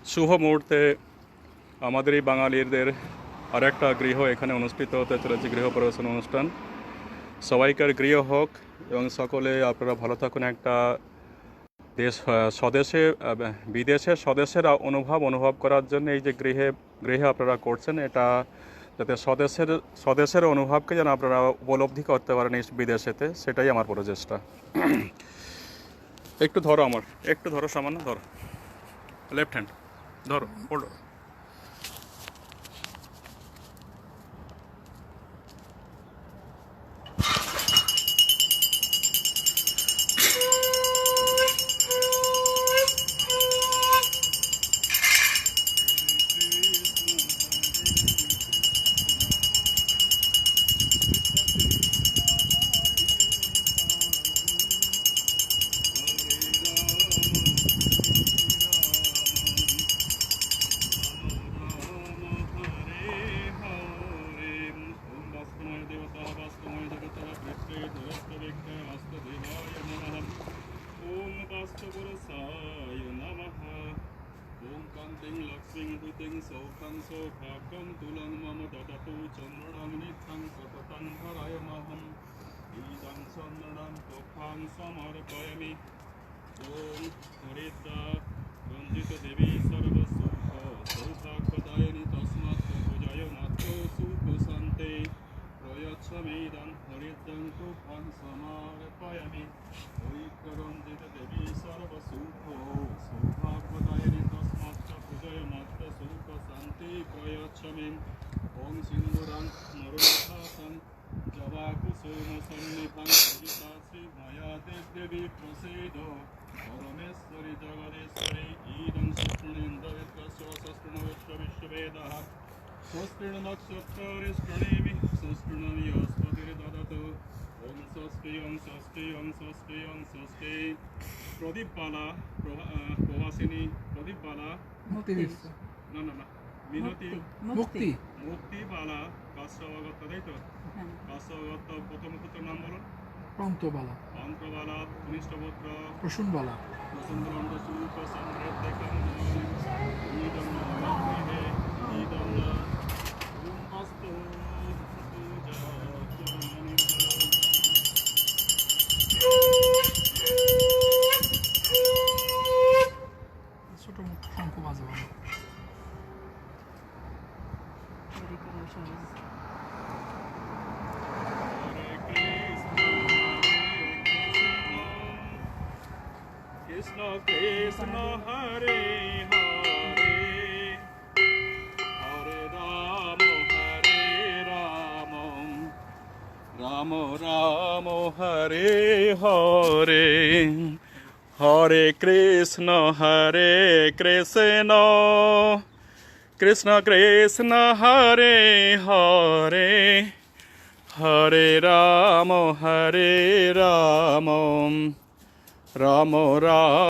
শুভ মুহূর্তে আমাদের এই বাঙালিদের আর একটা গৃহ এখানে অনুষ্ঠিত হতে চলেছে, গৃহপ্রবেশন অনুষ্ঠান। সবাইকার গৃহ হোক এবং সকলে আপনারা ভালো থাকুন। একটা দেশ স্বদেশে বিদেশের স্বদেশের অনুভব করার জন্য এই যে গৃহে আপনারা করছেন, এটা যাতে স্বদেশের অনুভবকে যেন আপনারা উপলব্ধি করতে পারেন এই বিদেশেতে, সেটাই আমার প্রচেষ্টা। একটু ধরো, একটু ধরো, সামান্য ধরো, লেফট হ্যান্ড ধরো, হোল্ড। सौभाग्यं तुलं मम ददतु चन्द्रणं नित्यं सततं हरयमहम् इदं चन्द्रणं तुभ्यां समर्पयामि। ॐ हरिद्रा रञ्जितदेवी सर्वसुख सौभाग्यदायिनी तस्मात् पूजय मात्रो सुखशान्ते प्रयच्छमीदं हरिद्रं तुभ्यां समर्पयामि। ऐक्यरञ्जितदेवी सर्वसुख सौभाग्यदायिनी तस्मात् पूजय मात्र सुखशान्ति प्रयच्छमि। ॐ सिन्दूरं मरुलहासं जवाकुसुमसन्निभं सहिता श्रीमया देवी प्रसीद परमेश्वरी जगदीश्वरी इदं सुष्णुनेन्द्रवित्रस्य सुष्णुविश्ववेदः सुष्णुनक्षत्रे शृणेमि सुष्णुनस्पतिर्ददतु। ॐ षष्ठी ॐ षष्ठी ॐ षष्ठी ॐ षष्ठी। प्रदीपबाला প্রবাসিনী প্রদীপবালা না না না মিনতি মুক্তিবালা কাশ্যবাগত, তাই তো? কাশ্যবাগত প্রথম পুত্রের নাম বলো। প্রান্তবালা কনিষ্ঠপুত্র প্রসূনবালা ছোট মুখ শঙ্খ বাজাবো। কৃষ্ণ কৃষ্ণ হরে হরে হরে রাম রাম রাম হরে হরে হরে কৃষ্ণ কৃষ্ণ কৃষ্ণ কৃষ্ণ হরে হরে হরে রাম রাম রাম রাম।